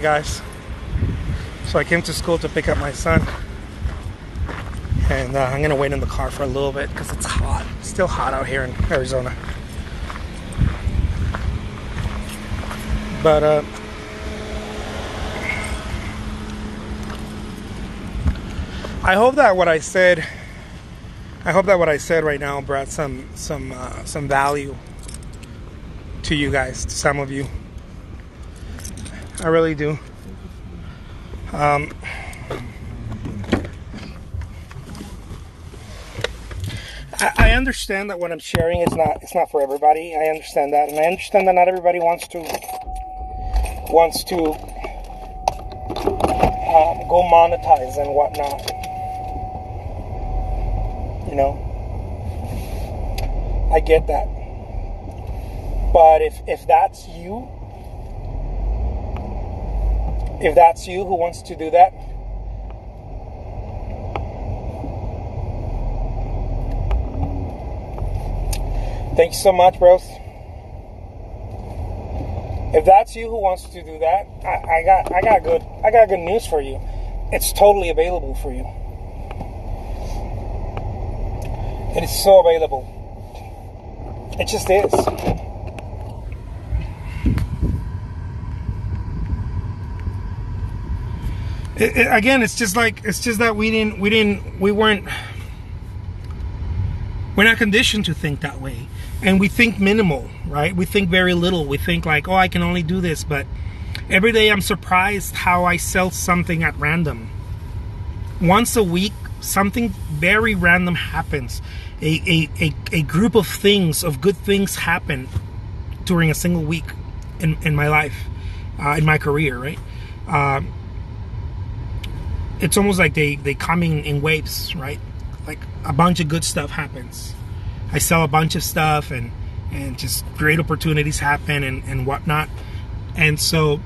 Guys, so I came to school to pick up my son, and I'm gonna wait in the car for a little bit because it's hot. It's still hot out here in Arizona. But I hope that what I said right now brought some value to you guys, to some of you. I really do. I understand that what I'm sharing is it's not for everybody. I understand that, and I understand that not everybody wants to go monetize and whatnot. You know, I get that. But if that's you. If that's you who wants to do that, thank you so much, bros. If that's you who wants to do that, I got good news for you. It's totally available for you. It is so available. It just is. Again, it's just that we're not conditioned to think that way, and we think minimal, right? We think very little. We think like, oh, I can only do this. But every day I'm surprised how I sell something at random. Once a week, something very random happens. A group of things, of good things, happen during a single week in my life, in my career, right? It's almost like they come in waves, right? Like a bunch of good stuff happens. I sell a bunch of stuff, and just great opportunities happen and whatnot. And so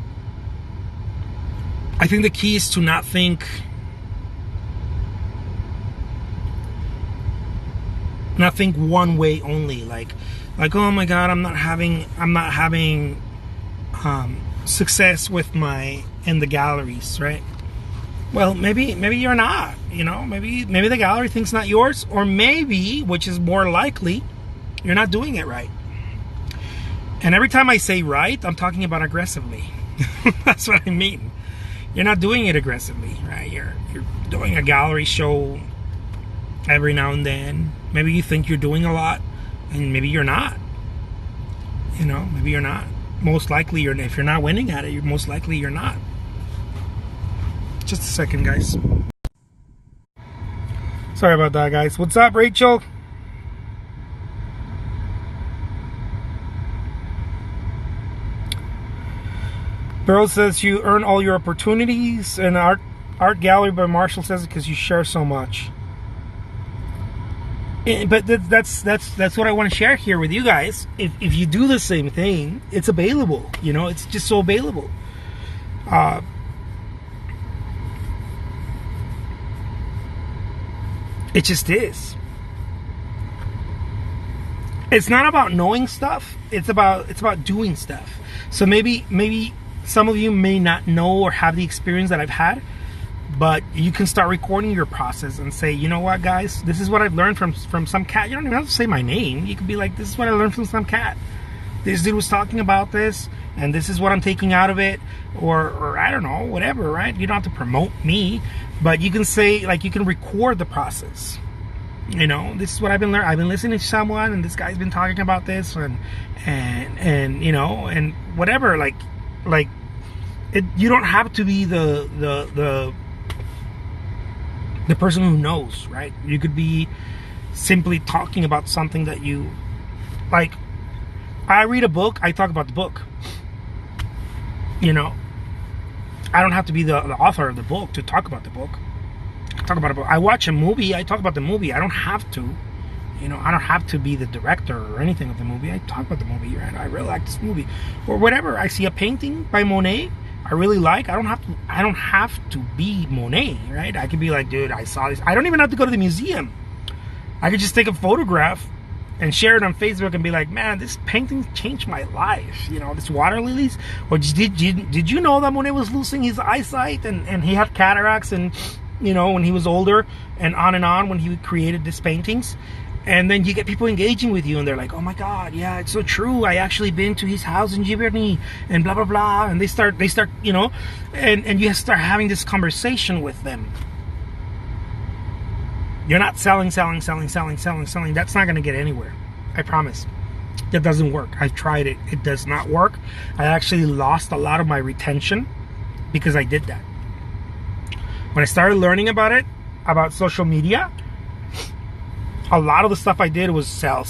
I think the key is to not think one way only. Like oh my God, I'm not having success with in the galleries, right? Well, maybe you're not, maybe the gallery thing's not yours, or maybe, which is more likely, you're not doing it right. And every time I say right, I'm talking about aggressively. That's what I mean. You're not doing it aggressively, right? You're doing a gallery show every now and then. Maybe you think you're doing a lot, and maybe you're not. Maybe you're not. Most likely, if you're not winning at it, most likely you're not. Just a second, guys. Sorry about that, guys. What's up, Rachel? Beryl says you earn all your opportunities, and art gallery by Marshall says it because you share so much. But that's what I want to share here with you guys. If you do the same thing, it's available. It's just so available. It just is. It's not about knowing stuff. It's about doing stuff. So maybe some of you may not know or have the experience that I've had, but you can start recording your process and say, you know what, guys, this is what I've learned from some cat. You don't even have to say my name. You could be like, this is what I learned from some cat. This dude was talking about this, and this is what I'm taking out of it, or I don't know, whatever, right? You don't have to promote me, but you can say, like, you can record the process. This is what I've been learning. I've been listening to someone, and this guy's been talking about this, and whatever. Like it. You don't have to be the person who knows, right? You could be simply talking about something that you like. I read a book, I talk about the book. I don't have to be the author of the book to talk about the book. I talk about a book. I watch a movie, I talk about the movie. I don't have to. I don't have to be the director or anything of the movie. I talk about the movie, right? I really like this movie. Or whatever. I see a painting by Monet I really like. I don't have to be Monet, right? I could be like, dude, I saw this. I don't even have to go to the museum. I could just take a photograph and share it on Facebook and be like, man, this painting changed my life. You know, this water lilies. Or did you know that when he was losing his eyesight and he had cataracts, and you know, when he was older, and on when he created these paintings? And then you get people engaging with you, and they're like, oh my God, yeah, it's so true. I actually been to his house in Giverny, and blah, blah, blah. And they start, you know, and you start having this conversation with them. You're not selling. That's not going to get anywhere. I promise. That doesn't work. I've tried it. It does not work. I actually lost a lot of my retention because I did that. When I started learning about social media, a lot of the stuff I did was sell.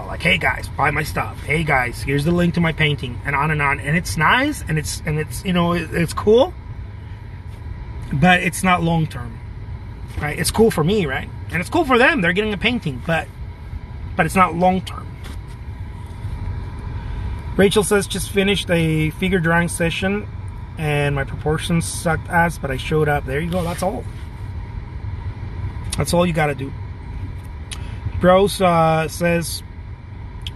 Like, hey guys, buy my stuff. Hey guys, here's the link to my painting, and on. And it's nice, and it's you know, it's cool, but it's not long term, right? It's cool for me, right? And it's cool for them. They're getting a painting, but it's not long term. Rachel says, just finished a figure drawing session, and my proportions sucked ass, but I showed up. There you go. That's all. That's all you got to do. Bros says,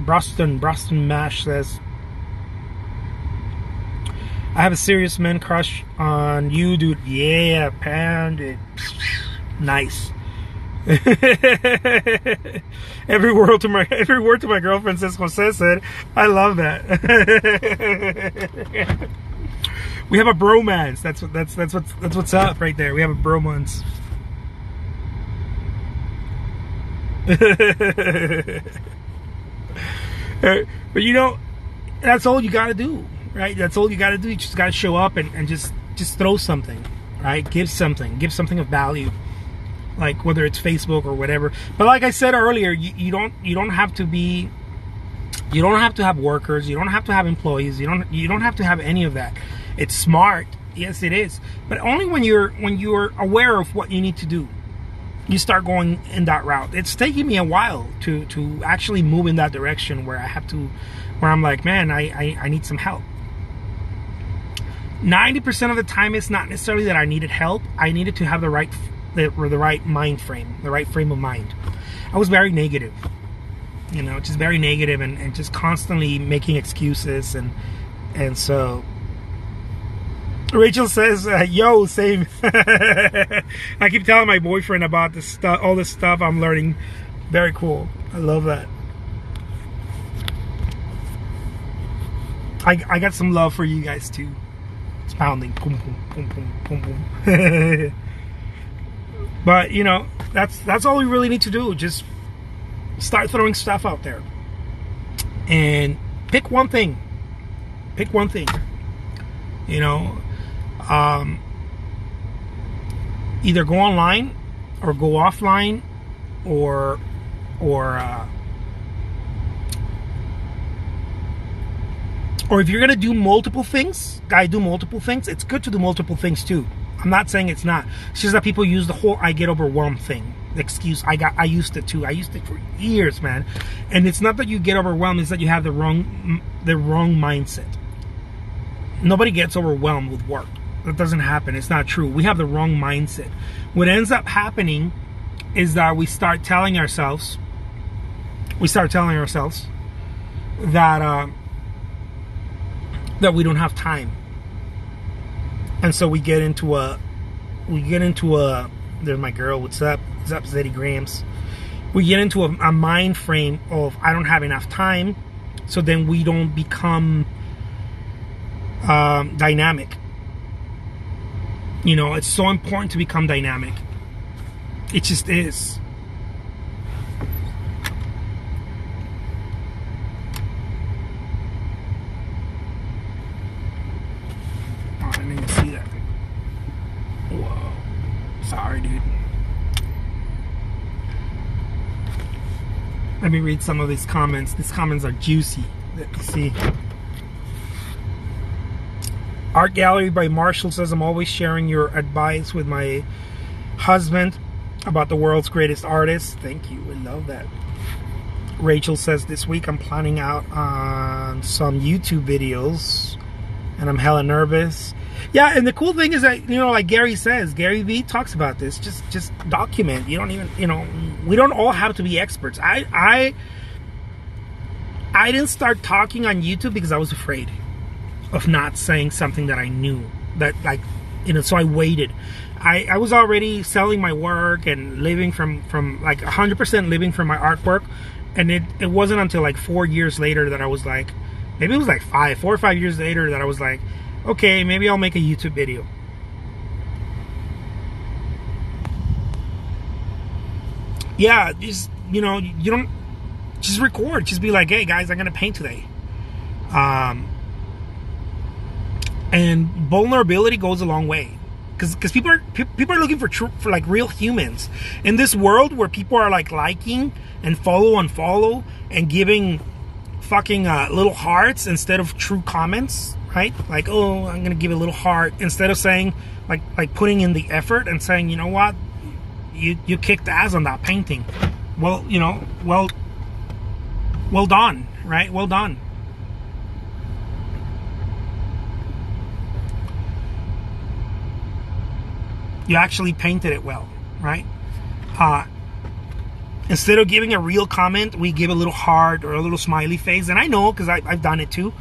Broston Mash says, I have a serious man crush on you, dude. Yeah, pound it. Nice. Every word to my girlfriend, says Jose said. I love that. We have a bromance. That's what's up right there. We have a bromance. But you know, that's all you gotta do, right? That's all you gotta do. You just gotta show up and just throw something, right? Give something of value, like whether it's Facebook or whatever. But like I said earlier, you don't have to have workers, you don't have to have employees, you don't have to have any of that. It's smart, yes it is, but only when you're aware of what you need to do. You start going in that route. It's taking me a while to actually move in that direction where I'm like, man, I need some help. 90% of the time, it's not necessarily that I needed help. I needed to have the right mind frame, the right frame of mind. I was very negative, you know, just very negative and just constantly making excuses, and so Rachel says, yo, same. I keep telling my boyfriend about this stuff, all this stuff I'm learning. Very cool. I love that. I got some love for you guys too. It's pounding. Boom, boom, boom, boom, boom, boom. But you know, that's all we really need to do. Just start throwing stuff out there. And pick one thing. Pick one thing. You know, either go online or go offline, or if you're gonna do multiple things, do multiple things. It's good to do multiple things too. I'm not saying it's not. It's just that people use the whole "I get overwhelmed" thing. The excuse. I used it too. I used it for years, man. And it's not that you get overwhelmed; it's that you have the wrong mindset. Nobody gets overwhelmed with work. That doesn't happen. It's not true. We have the wrong mindset. What ends up happening is that we start telling ourselves that we don't have time, and so we get into a. There's my girl. What's up? What's up, Zeddy Grams? We get into a mind frame of I don't have enough time, so then we don't become dynamic. You know, it's so important to become dynamic. It just is. Oh, I didn't even see that. Whoa. Sorry, dude. Let me read some of these comments. These comments are juicy. Let me see. Art Gallery by Marshall says, I'm always sharing your advice with my husband about the world's greatest artists. Thank you. I love that. Rachel says, this week I'm planning out on some YouTube videos and I'm hella nervous. Yeah, and the cool thing is that, you know, like Gary says, Gary Vee talks about this. Just document. You don't even, you know, we don't all have to be experts. I I didn't start talking on YouTube because I was afraid of not saying something that I knew. That, like, you know, so I waited. I was already selling my work and living from like 100% living from my artwork. And it wasn't until like 4 years later that I was like, maybe it was like 4 or 5 years later that I was like, okay, maybe I'll make a YouTube video. Yeah, just, you know, you don't, just record. Just be like, hey guys, I'm gonna paint today. And vulnerability goes a long way, because people are looking for like real humans in this world where people are like liking and unfollow and giving fucking little hearts instead of true comments, right? Like, oh, I'm gonna give a little heart instead of saying like putting in the effort and saying, you know what, you kicked ass on that painting. Well, you know, well done, right? Well done. You actually painted it well, right? Instead of giving a real comment, we give a little heart or a little smiley face. And I know, because I've done it too.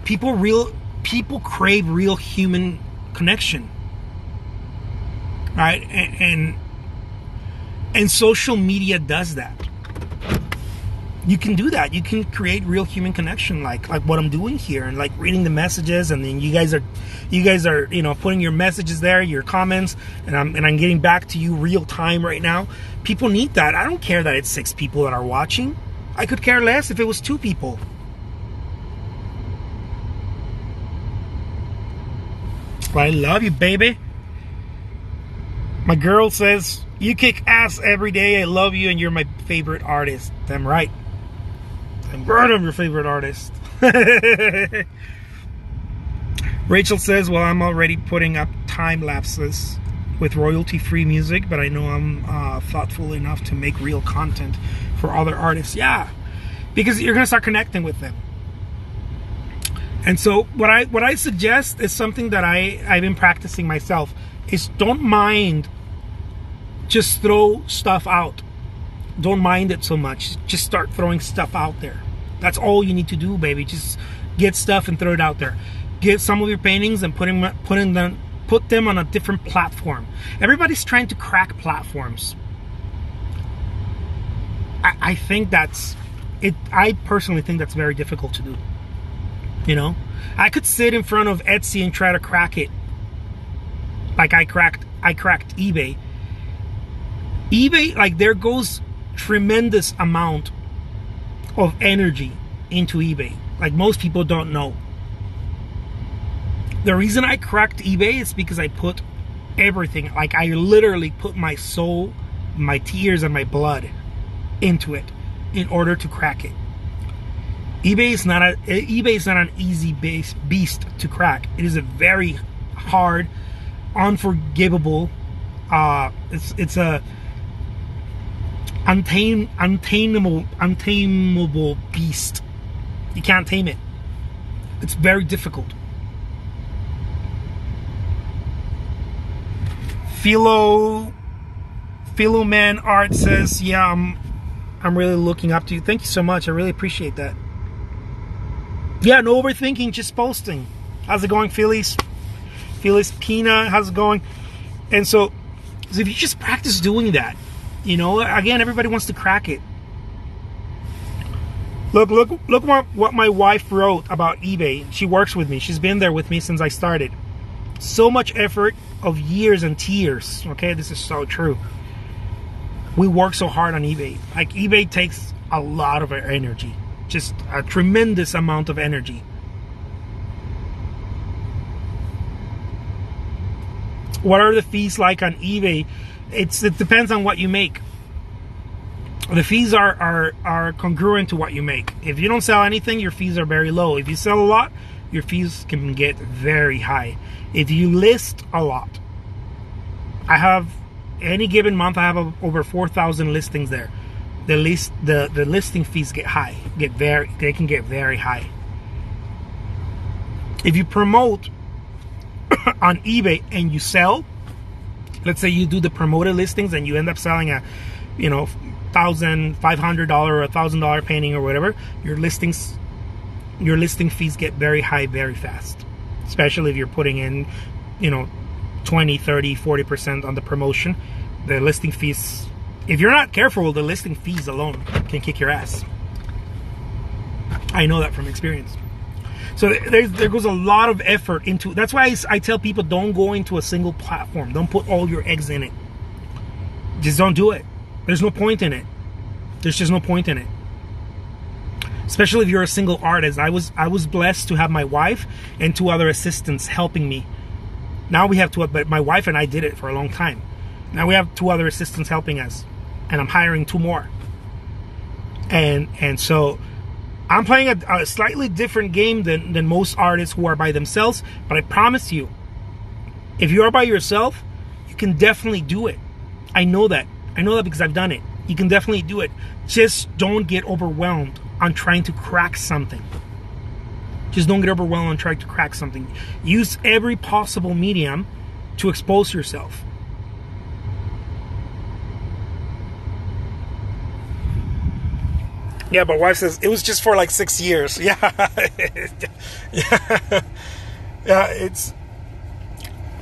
People crave real human connection, right? And social media does that. You can do that. You can create real human connection, like what I'm doing here, and like reading the messages, and then you guys are, you know, putting your messages there, your comments, and I'm getting back to you real time right now. People need that. I don't care that it's 6 people that are watching. I could care less if it was 2 people. Well, I love you, baby. My girl says, you kick ass every day. I love you, and you're my favorite artist. Damn right. I'm your favorite artist. Rachel says, well, I'm already putting up time lapses with royalty-free music, but I know I'm thoughtful enough to make real content for other artists. Yeah, because you're gonna start connecting with them. And so what I suggest is something that I've been practicing myself, is don't mind, just throw stuff out. Don't mind it so much. Just start throwing stuff out there. That's all you need to do, baby. Just get stuff and throw it out there. Get some of your paintings and put them on a different platform. Everybody's trying to crack platforms. I think that's it. I personally think that's very difficult to do. You know, I could sit in front of Etsy and try to crack it. Like I cracked eBay. eBay, like, there goes tremendous amount of energy into eBay. Like, most people don't know. The reason I cracked eBay is because I put everything, like I literally put my soul, my tears, and my blood into it in order to crack it. eBay is not an easy beast to crack. It is a very hard, unforgivable, it's a untamable beast. You can't tame it. It's very difficult. Philo Man Art says, yeah, I'm really looking up to you. Thank you so much. I really appreciate that. Yeah, no overthinking, just posting. How's it going, Phyllis Pina? How's it going? And so if you just practice doing that, you know, again, everybody wants to crack it. Look what my wife wrote about eBay. She works with me. She's been there with me since I started. So much effort of years and tears. Okay, this is so true. We work so hard on eBay. Like, eBay takes a lot of our energy. Just a tremendous amount of energy. What are the fees like on eBay? It depends on what you make. The fees are congruent to what you make. If you don't sell anything, your fees are very low. If you sell a lot, your fees can get very high. If you list a lot, I have, any given month, I have over 4,000 listings there. The listing fees get high, they can get very high. If you promote on eBay and you sell, let's say you do the promoted listings and you end up selling a $1,500 or $1,000 painting or whatever, your listing fees get very high very fast, especially if you're putting in 20, 30, 40% on the promotion. The listing fees, if you're not careful, the listing fees alone can kick your ass. I know that from experience. So there goes a lot of effort into. That's why I tell people, don't go into a single platform. Don't put all your eggs in it. Just don't do it. There's no point in it. There's just no point in it. Especially if you're a single artist. I was blessed to have my wife and 2 other assistants helping me. Now we have 2, but my wife and I did it for a long time. Now we have 2 other assistants helping us, and I'm hiring 2 more. And so I'm playing a slightly different game than most artists who are by themselves. But I promise you, if you are by yourself, you can definitely do it. I know that. I know that because I've done it. You can definitely do it. Just don't get overwhelmed on trying to crack something. Just don't get overwhelmed on trying to crack something. Use every possible medium to expose yourself. Yeah, my wife says it was just for like 6 years. Yeah. Yeah, it's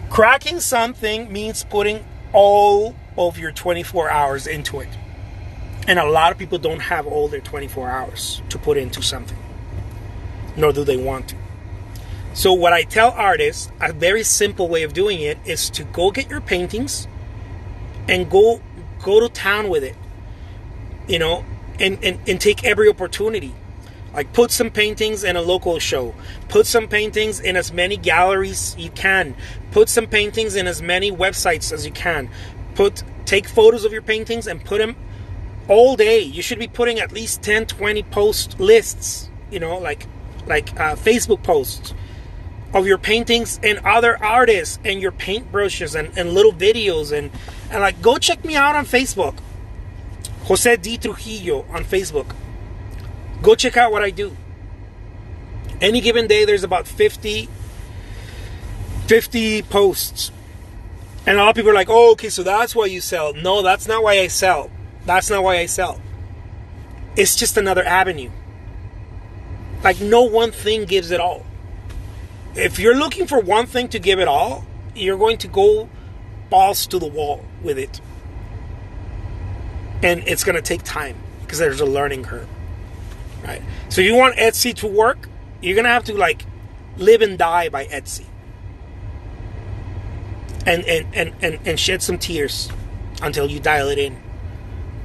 cracking something means putting all of your 24 hours into it. And a lot of people don't have all their 24 hours to put into something, nor do they want to. So what I tell artists, a very simple way of doing it, is to go get your paintings and go to town with it, and take every opportunity. Like, put some paintings in a local show. Put some paintings in as many galleries you can. Put some paintings in as many websites as you can. Take photos of your paintings and put them all day. You should be putting at least 10, 20 post lists, like Facebook posts of your paintings and other artists and your paintbrushes and little videos and like, go check me out on Facebook. Jose D. Trujillo on Facebook. Go check out what I do. Any given day, there's about 50 posts. And a lot of people are like, oh, okay, so that's why you sell. No, that's not why I sell. That's not why I sell. It's just another avenue. Like, no one thing gives it all. If you're looking for one thing to give it all, you're going to go balls to the wall with it. And it's going to take time because there's a learning curve, right? So if you want Etsy to work, you're going to have to live and die by Etsy. And shed some tears until you dial it in.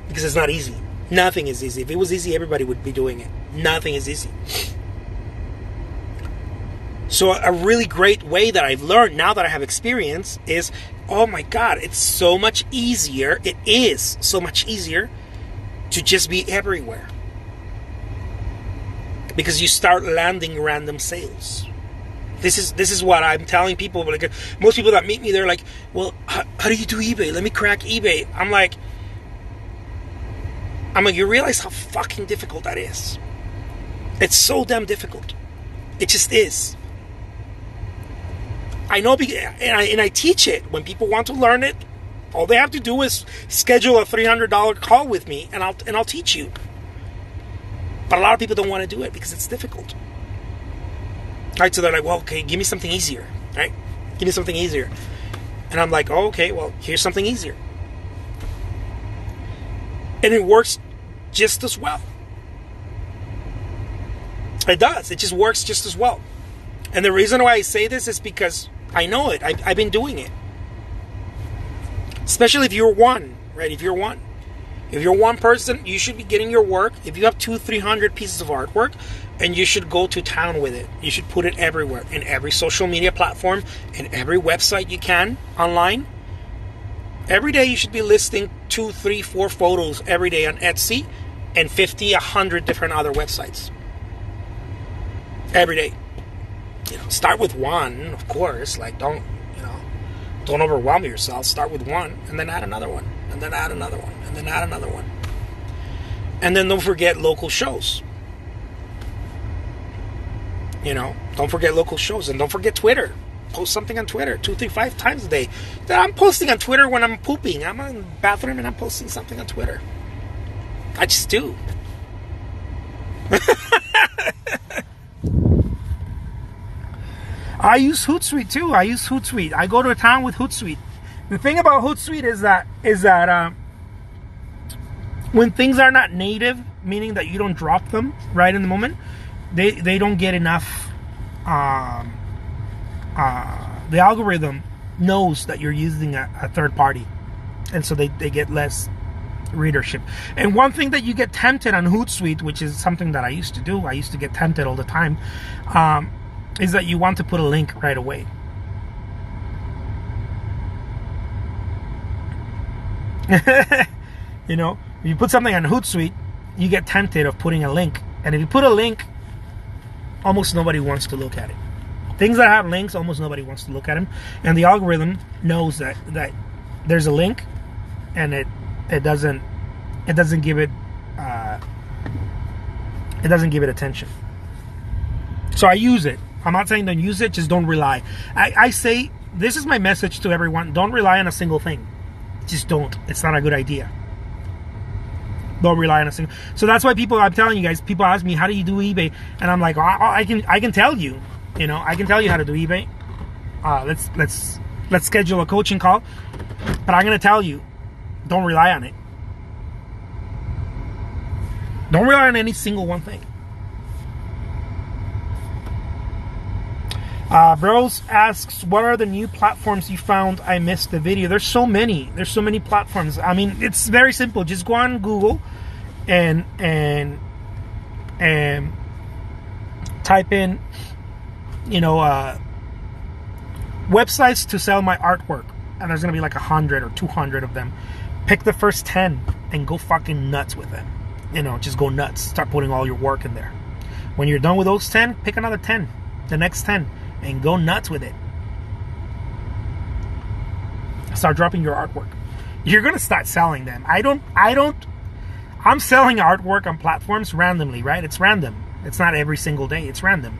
Because it's not easy. Nothing is easy. If it was easy, everybody would be doing it. Nothing is easy. So a really great way that I've learned now that I have experience is, oh my God, it's so much easier. It is so much easier to just be everywhere. Because you start landing random sales. This is what I'm telling people. Like, most people that meet me, they're like, well, how do you do eBay? Let me crack eBay. I'm like, you realize how fucking difficult that is? It's so damn difficult. It just is. I know, and I teach it. When people want to learn it, all they have to do is schedule a $300 call with me, and I'll teach you. But a lot of people don't want to do it because it's difficult. Right? So they're like, well, okay, give me something easier. Right? Give me something easier. And I'm like, oh, okay, well, here's something easier. And it works just as well. It does. It just works just as well. And the reason why I say this is because I know it. I've been doing it. Especially if you're one, right? If you're one person, you should be getting your work. If you have 200-300 pieces of artwork, and you should go to town with it. You should put it everywhere, in every social media platform, in every website you can, online. Every day you should be listing 2, 3, 4 photos every day on Etsy and 50, 100 different other websites. Every day. Start with one, of course. Like, don't overwhelm yourself. Start with one, and then add another one, and then add another one, and then add another one. And then don't forget local shows. Don't forget local shows, and don't forget Twitter. Post something on Twitter 2, 3, 5 times a day. I'm posting on Twitter when I'm pooping. I'm in the bathroom and I'm posting something on Twitter. I just do. I use Hootsuite too. I use Hootsuite. I go to a town with Hootsuite. The thing about Hootsuite is that when things are not native, meaning that you don't drop them right in the moment, they don't get enough. The algorithm knows that you're using a third party, and so they get less readership. And one thing that you get tempted on Hootsuite, which is something that I used to do, I used to get tempted all the time, is that you want to put a link right away. You know, if you put something on Hootsuite, you get tempted of putting a link, and if you put a link, almost nobody wants to look at it. Things that have links, almost nobody wants to look at them, and the algorithm knows that there's a link, and it doesn't give it attention. So I use it. I'm not saying don't use it, just don't rely. I say, this is my message to everyone: don't rely on a single thing. Just don't. It's not a good idea. Don't rely on a single. So that's why I'm telling you guys, people ask me, how do you do eBay? And I'm like, I can tell you. You know, I can tell you how to do eBay. Let's schedule a coaching call. But I'm gonna tell you, don't rely on it. Don't rely on any single one thing. Bros asks, what are the new platforms you found? I missed the video. There's so many platforms. I mean, it's very simple. Just go on Google and type in, websites to sell my artwork, and there's gonna be like 100 or 200 of them. Pick the first 10 and go fucking nuts with them. Just go nuts. Start putting all your work in there. When you're done with those 10, pick another 10, the next 10, and go nuts with it. Start dropping your artwork. You're gonna start selling them. I'm selling artwork on platforms randomly, right? It's random. It's not every single day. It's random.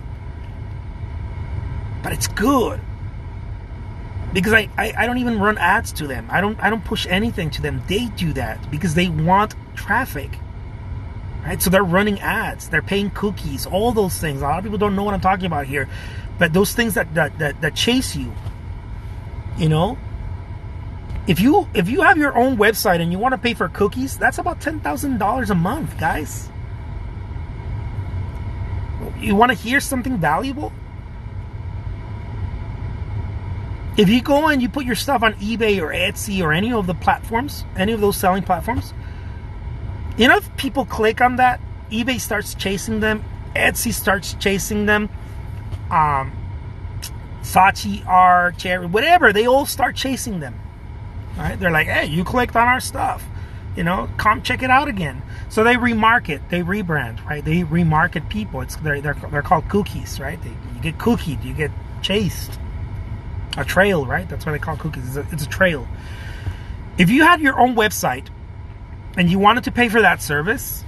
But it's good. Because I don't even run ads to them. I don't push anything to them. They do that because they want traffic. Right? So they're running ads. They're paying cookies. All those things. A lot of people don't know what I'm talking about here. But those things that chase you. If you have your own website and you want to pay for cookies, that's about $10,000 a month, guys. You want to hear something valuable? If you go and you put your stuff on eBay or Etsy or any of the platforms, any of those selling platforms, if people click on that, eBay starts chasing them, Etsy starts chasing them, Saatchi Art, Cherry, whatever, they all start chasing them. Right? They're like, hey, you clicked on our stuff. Come check it out again. So they remarket, they rebrand, right? They remarket people. They're called cookies, right? You get cookied, you get chased. A trail, right? That's what they call cookies. It's a trail. If you had your own website and you wanted to pay for that service,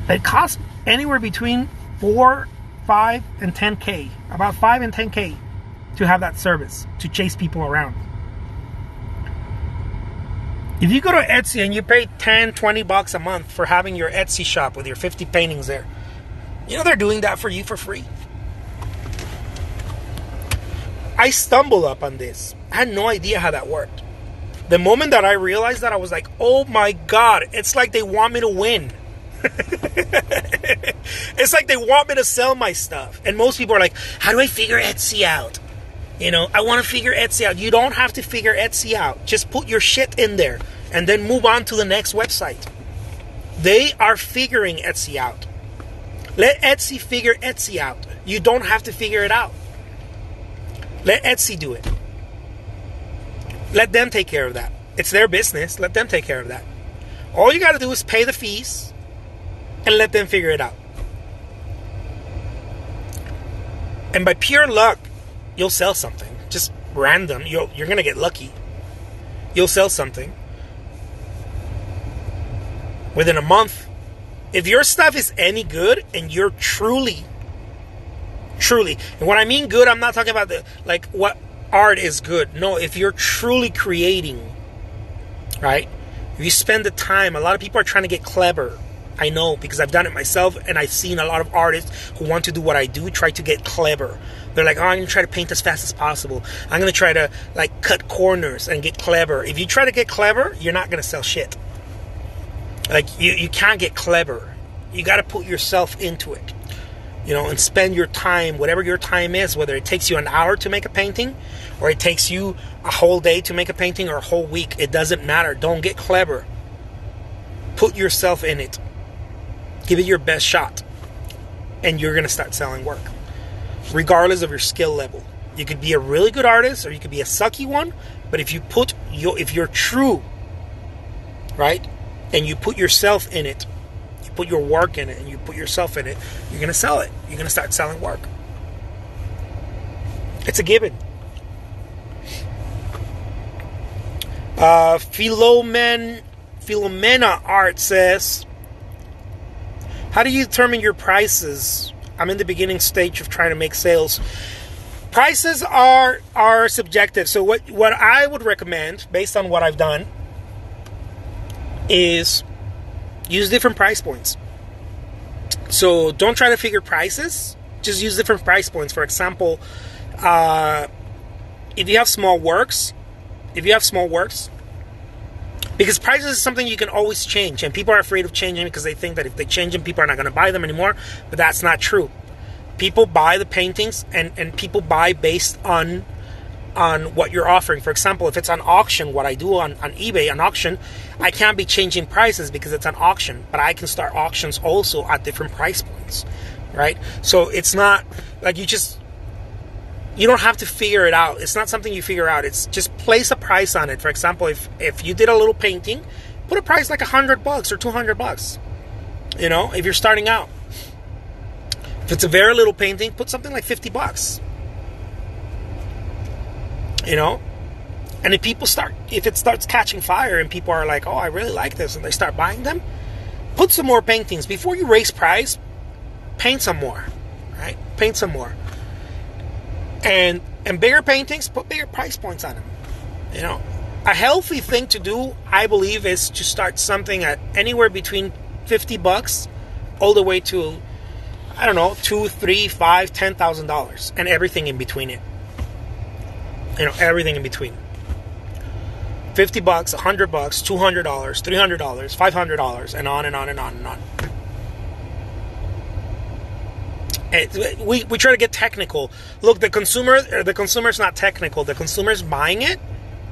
it costs anywhere between 4, 5, and 10K. About 5 and 10K to have that service, to chase people around. If you go to Etsy and you pay $10, $20 a month for having your Etsy shop with your 50 paintings there, they're doing that for you for free. I stumbled up on this. I had no idea how that worked. The moment that I realized that, I was like, oh my God, it's like they want me to win. It's like they want me to sell my stuff. And most people are like, how do I figure Etsy out? I want to figure Etsy out. You don't have to figure Etsy out. Just put your shit in there and then move on to the next website. They are figuring Etsy out. Let Etsy figure Etsy out. You don't have to figure it out. Let Etsy do it. Let them take care of that. It's their business. Let them take care of that. All you got to do is pay the fees and let them figure it out. And by pure luck, you'll sell something. Just random. You're going to get lucky. You'll sell something. Within a month. If your stuff is any good and you're truly, and when I mean good, I'm not talking about what art is good. No, if you're truly creating, right? If you spend the time, a lot of people are trying to get clever. I know, because I've done it myself, and I've seen a lot of artists who want to do what I do try to get clever. They're like, oh, I'm going to try to paint as fast as possible. I'm going to try to like cut corners and get clever. If you try to get clever, you're not going to sell shit. Like, you can't get clever. You got to put yourself into it, you know, and spend your time, whatever your time is, whether it takes you an hour to make a painting or it takes you a whole day to make a painting or a whole week. It doesn't matter. Don't get clever. Put yourself in it. Give it your best shot, and you're going to start selling work, regardless of your skill level. You could be a really good artist, or you could be a sucky one, but if you're true, right, and you put yourself in it, you put your work in it, and you put yourself in it, you're going to sell it. You're going to start selling work. It's a given. Philomena Art says, how do you determine your prices? I'm in the beginning stage of trying to make sales. Prices are subjective. So what I would recommend, based on what I've done, is use different price points. So don't try to figure prices. Just use different price points. For example, if you have small works, because prices is something you can always change, and people are afraid of changing because they think that if they change them, people are not going to buy them anymore. But that's not true. People buy the paintings, and people buy based on what you're offering. For example, if it's an auction, what I do on eBay, an auction, I can't be changing prices because it's an auction, but I can start auctions also at different price points, right? So it's not like you don't have to figure it out. It's not something you figure out. It's just place a price on it. For example, if you did a little painting, put a price like $100 or $200. You know, if you're starting out. If it's a very little painting, put something like $50. You know, and if it starts catching fire and people are like, oh, I really like this, and they start buying them, put some more paintings before you raise price. Paint some more, right? Paint some more. And bigger paintings, put bigger price points on them. You know, a healthy thing to do, I believe, is to start something at anywhere between $50 all the way to, I don't know, $2,000, $3,000, $5,000, $10,000, and everything in between it. You know, everything in between. $50, $100, $200, $300, $500, and on and on and on and on. We try to get technical. Look, the consumer's not technical. The consumer's buying it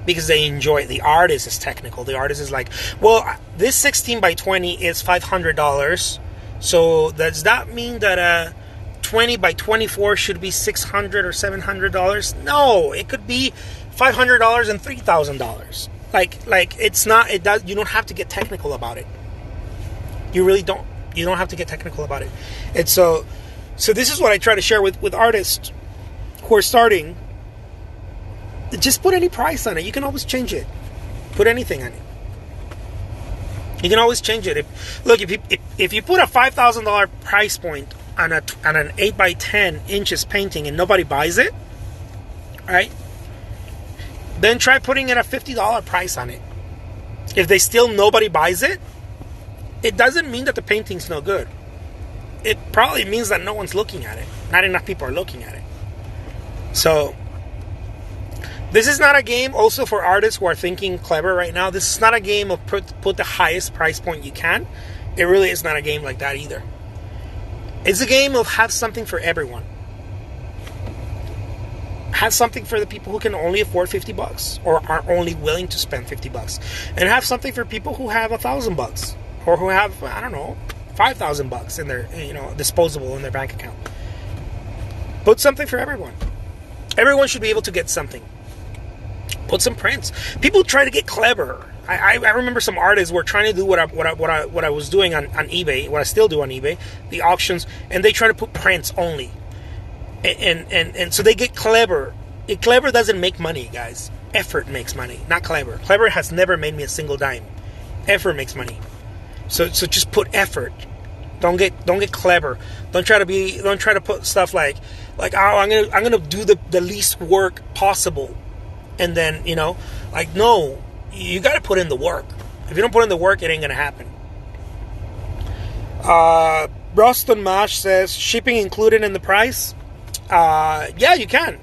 because they enjoy it. The artist is technical. The artist is like, well, this 16 by 20 is $500. So does that mean that a 20 by 24 should be $600 or $700? No, it could be $500 and $3,000. Like it's not. It does. You don't have to get technical about it. You really don't. You don't have to get technical about it. And so this is what I try to share with artists who are starting. Just put any price on it. You can always change it. Put anything on it. You can always change it. If you put a $5,000 price point on an 8 by 10 inches painting and nobody buys it, right? Then try putting in a $50 price on it. If nobody buys it, it doesn't mean that the painting's no good. It probably means that no one's looking at it. Not enough people are looking at it. So this is not a game also for artists who are thinking clever right now. This is not a game of put the highest price point you can. It really is not a game like that either. It's a game of have something for everyone. Have something for the people who can only afford $50 or are only willing to spend $50, and have something for people who have $1,000 or who have, I don't know, $5,000 in their, disposable in their bank account. Put something for everyone. Everyone should be able to get something. Put some prints. People try to get clever. I remember some artists were trying to do what I was doing on eBay, what I still do on eBay, the auctions, and they try to put prints only. And so they get clever. Clever doesn't make money, guys. Effort makes money, not clever. Clever has never made me a single dime. Effort makes money. So just put effort. Don't get clever. Don't try to put stuff like oh, I'm gonna do the least work possible, and then no, you got to put in the work. If you don't put in the work, it ain't gonna happen. Ruston Mash says, shipping included in the price? Yeah, you can.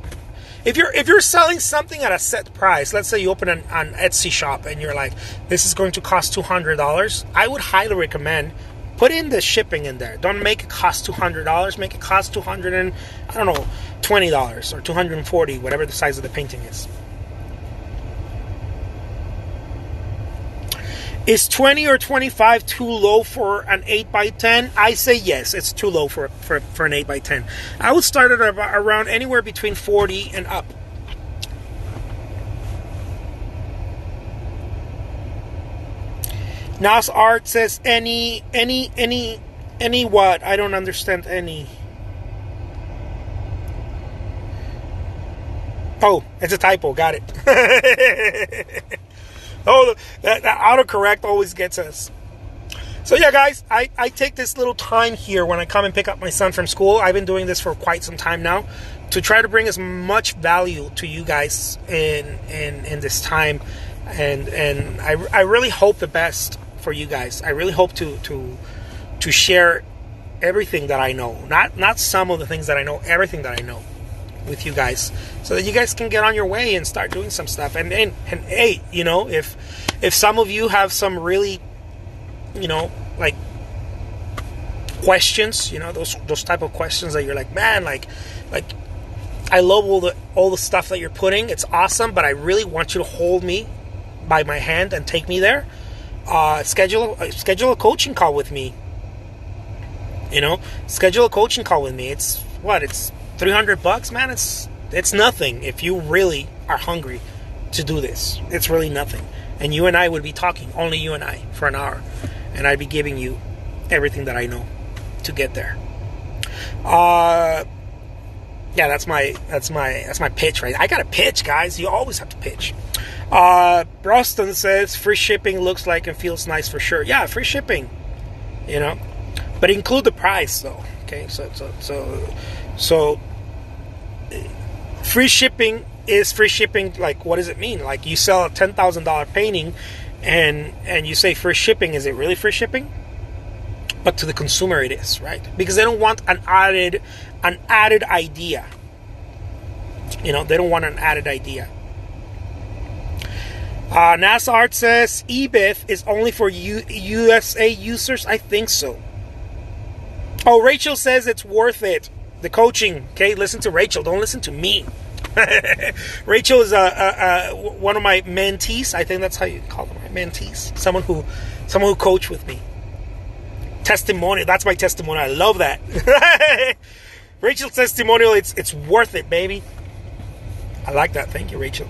If you're selling something at a set price, let's say you open an Etsy shop and you're like, this is going to cost $200, I would highly recommend put in the shipping in there. Don't make it cost $200. Make it cost $220 or $240, whatever the size of the painting is. Is 20 or 25 too low for an 8x10? I say yes, it's too low for an 8x10. I would start at around anywhere between 40 and up. Nas Art says any what? I don't understand any. Oh, it's a typo. Got it. Oh, that autocorrect always gets us. So yeah, guys, I take this little time here when I come and pick up my son from school. I've been doing this for quite some time now to try to bring as much value to you guys in this time, and I really hope the best for you guys. I really hope to share everything that I know, not some of the things that I know, everything that I know with you guys, so that you guys can get on your way and start doing some stuff. And hey, you know, if some of you have some really, you know, like questions, you know, those type of questions that you're like, man, like I love all the stuff that you're putting, it's awesome, but I really want you to hold me by my hand and take me there. Schedule a coaching call with me. You know, schedule a coaching call with me. It's $300, man. It's nothing if you really are hungry to do this. It's really nothing. And you and I would be talking, only you and I, for an hour, and I'd be giving you everything that I know to get there. Yeah, that's my pitch, right? I got to pitch, guys. You always have to pitch. Broston says free shipping looks like and feels nice for sure. Yeah, free shipping, you know, but include the price though. Okay, so free shipping is free shipping. Like, what does it mean? Like, you sell a $10,000 painting, and you say free shipping. Is it really free shipping? But to the consumer, it is, right? Because they don't want an added idea. You know, they don't want an added idea. NASA Art says eBith is only for USA users. I think so. Oh, Rachel says it's worth it. The coaching. Okay, listen to Rachel. Don't listen to me. Rachel is one of my mentees. I think that's how you call them, right? Mentees. Someone who coached with me. Testimonial. That's my testimonial. I love that. Rachel's testimonial. It's worth it, baby. I like that. Thank you, Rachel.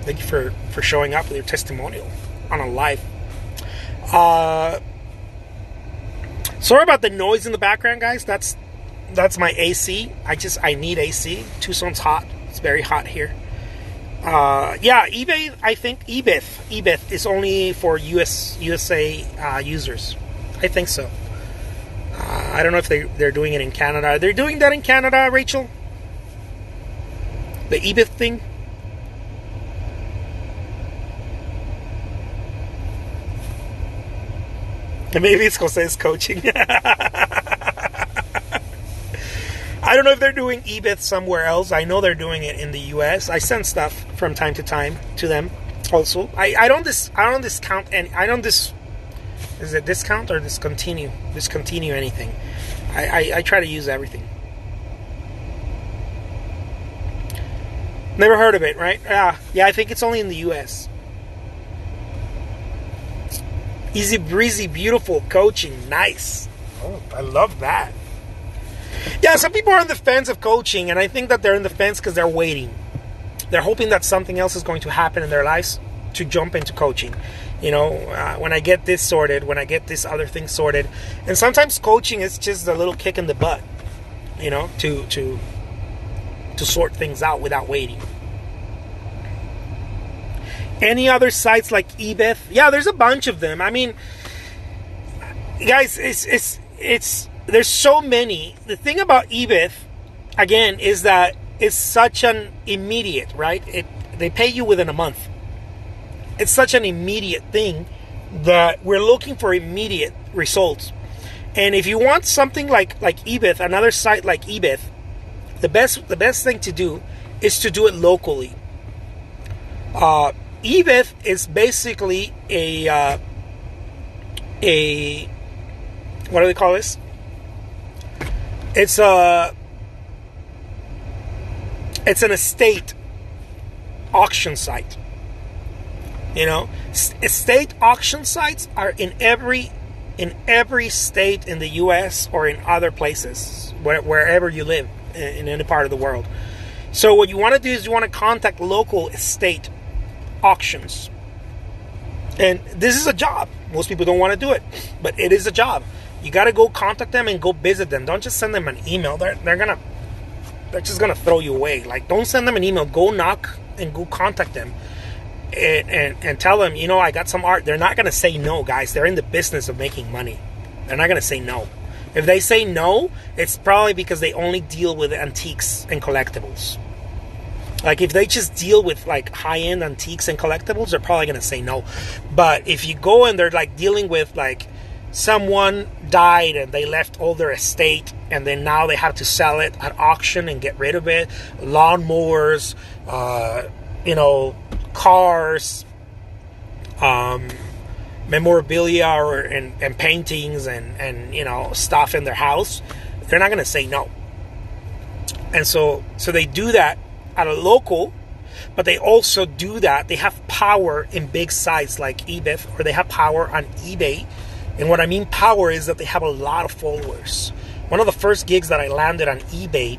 Thank you for showing up with your testimonial on a live. Sorry about the noise in the background, guys. That's my AC. I need AC. Tucson's hot. It's very hot here. Yeah, eBay. I think eBith is only for USA users. I think so. I don't know if they're doing it in Canada. They're doing that in Canada, Rachel. The eBith thing. Maybe it's Jose's coaching. I don't know if they're doing eBith somewhere else. I know they're doing it in the US. I send stuff from time to time to them also. I don't discount any. Is it discount or discontinue anything? I try to use everything. Never heard of it, right? Yeah, I think it's only in the US. Easy breezy, beautiful coaching. Nice. Oh, I love that. Yeah, some people are on the fence of coaching, and I think that they're on the fence because they're waiting. They're hoping that something else is going to happen in their lives to jump into coaching. You know, when I get this sorted, when I get this other thing sorted. And sometimes coaching is just a little kick in the butt, you know, to sort things out without waiting. Any other sites like eBith? Yeah, there's a bunch of them. I mean, guys, it's there's so many. The thing about eBith, again, is that it's such an immediate, right? They pay you within a month. It's such an immediate thing that we're looking for immediate results. And if you want something like eBith, another site like eBith, the best thing to do is to do it locally. eBith is basically a what do they call this? It's an estate auction site. You know, estate auction sites are in every state in the U.S. or in other places, wherever you live in any part of the world. So what you want to do is you want to contact local estate auctions. And this is a job. Most people don't want to do it, but it is a job. You got to go contact them and go visit them. Don't just send them an email. They're just gonna throw you away. Like, don't send them an email. Go knock and go contact them and tell them, you know, I got some art. They're not gonna say no, guys. They're in the business of making money. They're not gonna say no. If they say no, it's probably because they only deal with antiques and collectibles. Like, if they just deal with like high-end antiques and collectibles, they're probably gonna say no. But if you go and they're like dealing with like someone died and they left all their estate and then now they have to sell it at auction and get rid of it, lawnmowers, you know, cars, memorabilia and paintings and you know, stuff in their house, they're not gonna say no. And so they do that at a local, but they also do that. They have power in big sites like eBith, or they have power on eBay. And what I mean power is that they have a lot of followers. One of the first gigs that I landed on eBay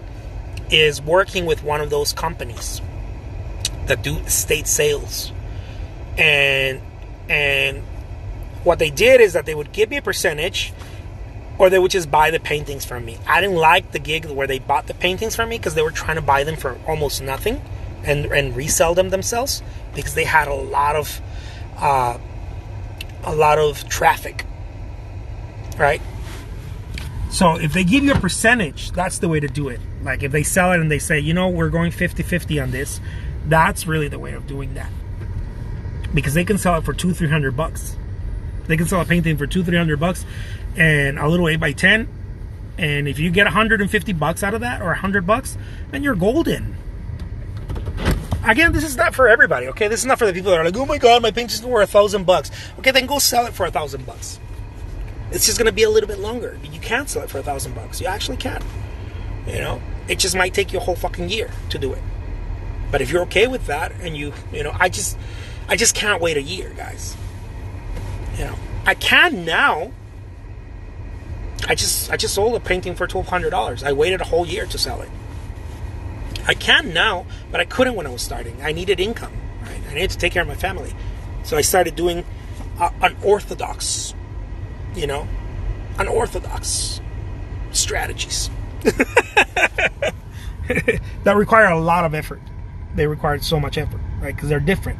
is working with one of those companies that do estate sales. And what they did is that they would give me a percentage, or they would just buy the paintings from me. I didn't like the gig where they bought the paintings from me because they were trying to buy them for almost nothing and resell them themselves, because they had a lot of traffic, right? So if they give you a percentage, that's the way to do it. Like, if they sell it and they say, you know, we're going 50-50 on this, that's really the way of doing that. Because they can sell it for $200-300. They can sell a painting for $200-300 and a little 8x10. And if you get $150 out of that, or $100, then you're golden. Again, this is not for everybody, okay? This is not for the people that are like, oh my God, my painting's worth $1,000. Okay, then go sell it for $1,000. It's just going to be a little bit longer. You can't sell it for $1,000. You actually can. You know, it just might take you a whole fucking year to do it. But if you're okay with that, and you know, I just can't wait a year, guys. You know, I can now. I just sold a painting for $1,200. I waited a whole year to sell it. I can now, but I couldn't when I was starting. I needed income, right? I needed to take care of my family. So I started doing unorthodox, you know, unorthodox strategies that require a lot of effort. They require so much effort, right? Because they're different.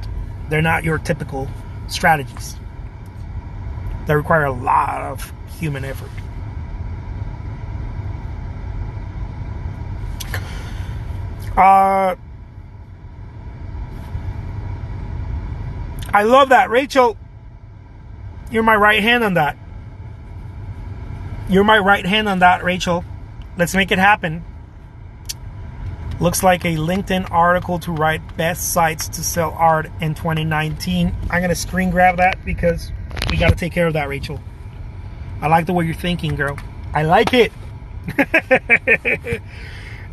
They're not your typical strategies. They require a lot of human effort. I love that. Rachel, you're my right hand on that. You're my right hand on that, Rachel. Let's make it happen. Looks like a LinkedIn article to write best sites to sell art in 2019. I'm going to screen grab that because we got to take care of that, Rachel. I like the way you're thinking, girl. I like it.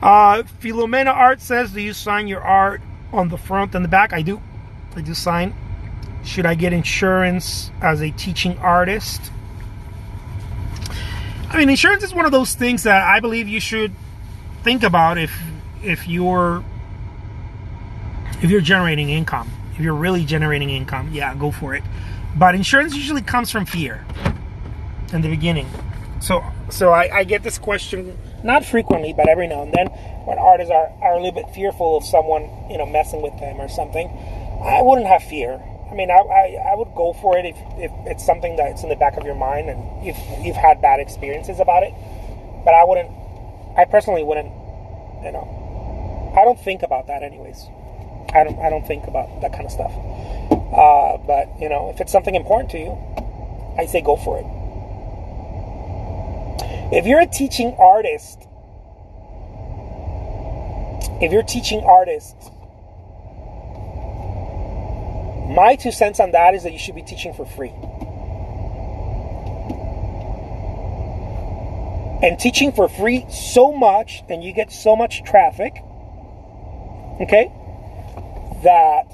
Philomena Art says, do you sign your art on the front and the back? I do. I do sign. Should I get insurance as a teaching artist? I mean, insurance is one of those things that I believe you should think about if you're generating income. If you're really generating income, yeah, go for it. But insurance usually comes from fear in the beginning. So I get this question, not frequently, but every now and then, when artists are a little bit fearful of someone, you know, messing with them or something. I wouldn't have fear. I mean, I would go for it if it's something that's in the back of your mind and if you've had bad experiences about it. But I personally wouldn't, you know, I don't think about that anyways. I don't think about that kind of stuff. But, you know, if it's something important to you, I say go for it. If you're a teaching artist, my 2 cents on that is that you should be teaching for free. And teaching for free so much, and you get so much traffic, okay, that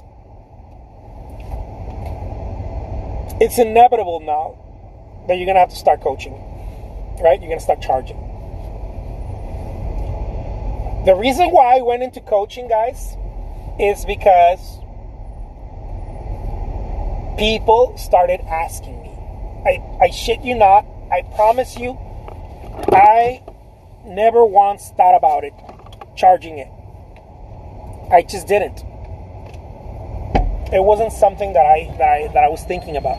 it's inevitable now that you're going to have to start coaching, right? You're going to start charging. The reason why I went into coaching, guys, is because people started asking me. I shit you not. I promise you, I never once thought about it, charging it. I just didn't. It wasn't something that I was thinking about.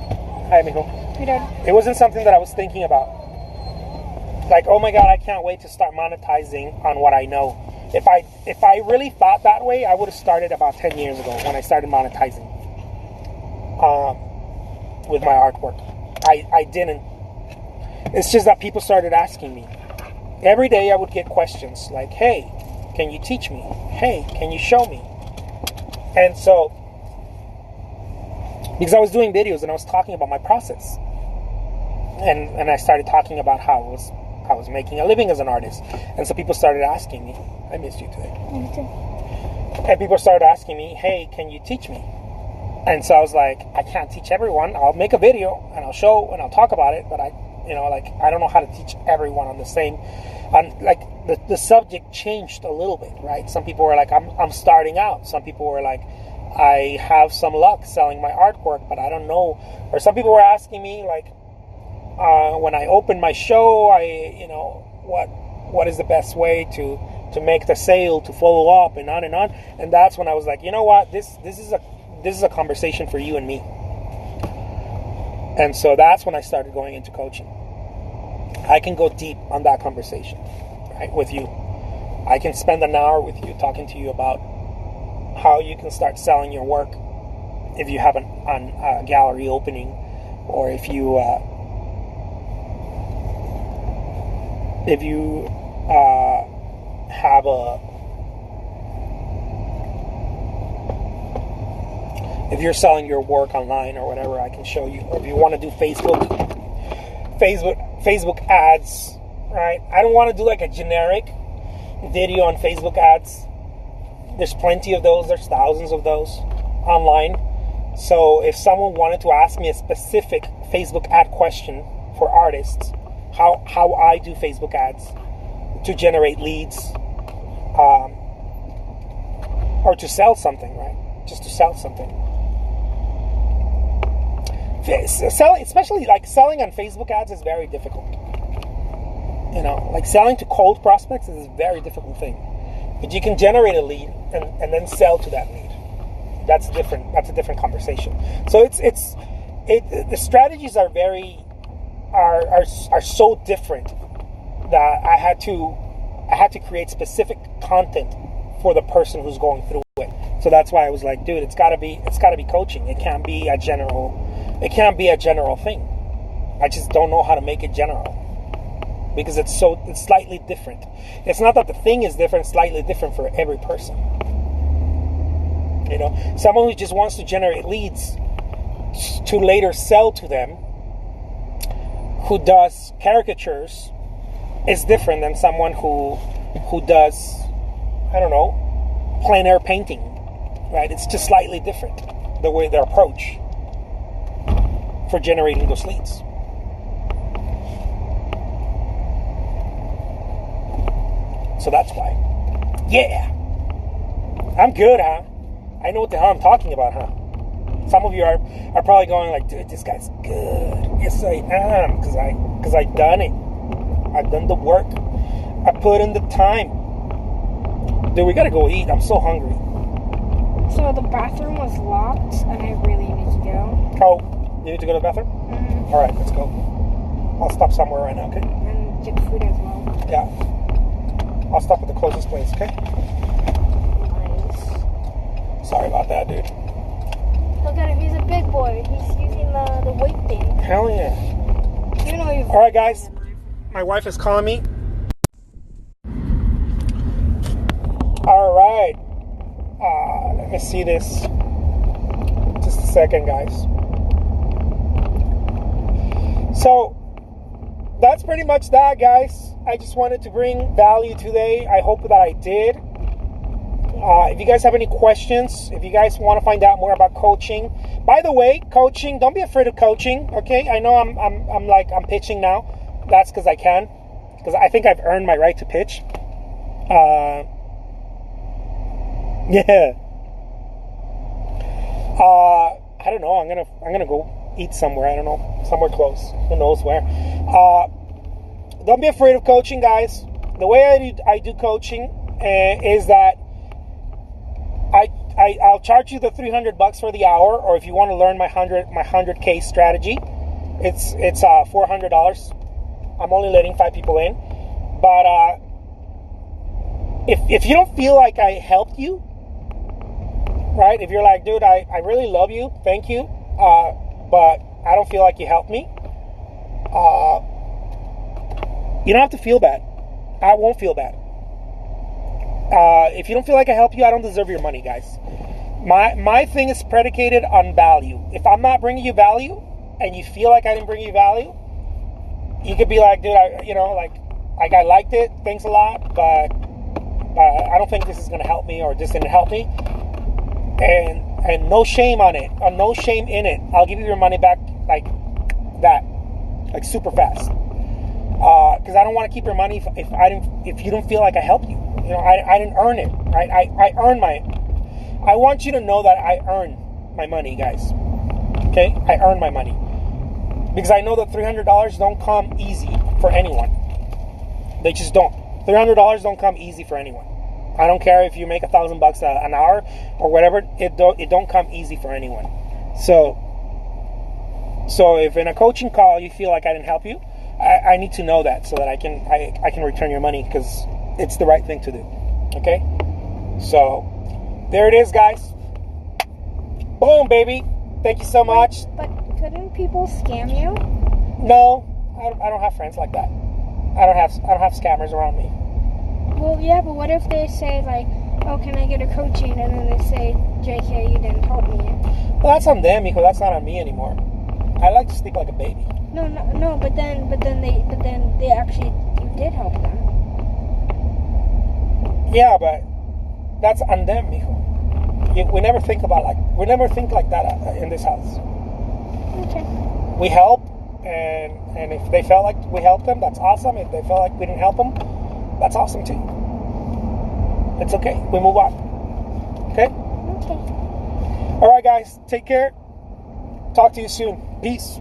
Hi, mijo. You did. It wasn't something that I was thinking about. Like, oh my God, I can't wait to start monetizing on what I know. If I really thought that way, I would have started about 10 years ago when I started monetizing with my artwork. I didn't. It's just that people started asking me. Every day I would get questions like, hey, can you teach me? Hey, can you show me? And so, because I was doing videos and I was talking about my process. And I started talking about how I was making a living as an artist. And so people started asking me, I missed you today. Me too. And people started asking me, hey, can you teach me? And so I was like, I can't teach everyone. I'll make a video and I'll show and I'll talk about it, but I don't know how to teach everyone on the same. Like the subject changed a little bit, right? Some people were like, I'm starting out. Some people were like, I have some luck selling my artwork, but I don't know. Or some people were asking me like, when I open my show, what is the best way to make the sale, to follow up, and on and on. And that's when I was like, you know what, this is a conversation for you and me. And so that's when I started going into coaching. I can go deep on that conversation, right, with you. I can spend an hour with you talking to you about how you can start selling your work if you have a gallery opening, or if you have if you're selling your work online or whatever, I can show you. Or if you want to do Facebook ads, right? I don't want to do like a generic video on Facebook ads. There's plenty of those. There's thousands of those online. So if someone wanted to ask me a specific Facebook ad question for artists, how I do Facebook ads to generate leads, or to sell something, right? Just to sell something. Selling, especially like selling on Facebook ads, is very difficult. You know, like selling to cold prospects is a very difficult thing. But you can generate a lead and then sell to that lead. That's different. That's a different conversation. So the strategies are so different that I had to create specific content for the person who's going through it. So that's why I was like, dude, it's gotta be coaching. It can't be a general thing. I just don't know how to make it general, because it's slightly different. It's not that the thing is different, it's slightly different for every person. You know, someone who just wants to generate leads to later sell to them, who does caricatures, is different than someone who does, I don't know, plein air painting, right? It's just slightly different, the way their approach for generating those leads. So that's why. Yeah. I'm good, huh? I know what the hell I'm talking about, huh? Some of you are probably going like, dude, this guy's good. Yes, I am, because I've done it. I've done the work. I put in the time. Dude, we gotta go eat. I'm so hungry. So the bathroom was locked, and I really need to go. Oh, you need to go to the bathroom? Mm-hmm. All right, let's go. I'll stop somewhere right now, okay? And get food as well. Yeah. I'll stop at the closest place, okay? Nice. Sorry about that, dude. Look at him. He's a big boy. He's using the weight thing. Hell yeah. You know you're. All right, guys. My wife is calling me. All right. Let me see this. Just a second, guys. So, that's pretty much that, guys. I just wanted to bring value today. I hope that I did. If you guys have any questions, if you guys want to find out more about coaching, by the way, coaching, don't be afraid of coaching. Okay, I know I'm pitching now. That's because I can, because I think I've earned my right to pitch. Yeah. I don't know. I'm gonna go eat somewhere. I don't know, somewhere close. Who knows where? Don't be afraid of coaching, guys. The way I do coaching is that I'll charge you the $300 for the hour, or if you want to learn my 100K strategy, it's $400. I'm only letting 5 people in, but if you don't feel like I helped you, right? If you're like, dude, I really love you, thank you, but I don't feel like you helped me, you don't have to feel bad. I won't feel bad. If you don't feel like I help you, I don't deserve your money, guys. My thing is predicated on value. If I'm not bringing you value, and you feel like I didn't bring you value, you could be like, dude, I liked it, thanks a lot, but I don't think this is gonna help me, or this didn't help me. And no shame on it, or no shame in it. I'll give you your money back like that, like super fast. Because I don't want to keep your money if you don't feel like I helped you. You know, I didn't earn it, right? I earned I want you to know that I earn my money, guys. Okay, I earn my money, because I know that $300 don't come easy for anyone. They just don't. $300 don't come easy for anyone. I don't care if you make $1,000 an hour or whatever. It don't come easy for anyone. So if in a coaching call you feel like I didn't help you, I need to know that, so that I can return your money, because it's the right thing to do. Okay? So there it is, guys. Boom, baby. Thank you so much. But couldn't people scam you? No, I don't have friends like that. I don't have scammers around me. Well, yeah, but what if they say, like, oh, can I get a coaching? And then they say, JK, you didn't help me. Well, that's on them, because that's not on me anymore. I like to sleep like a baby. No, but then they actually, you did help them. Yeah, but that's on them, mijo. We never think like that in this house. Okay. We help, and if they felt like we helped them, that's awesome. If they felt like we didn't help them, that's awesome too. It's okay. We move on. Okay? Okay. All right, guys. Take care. Talk to you soon. Peace.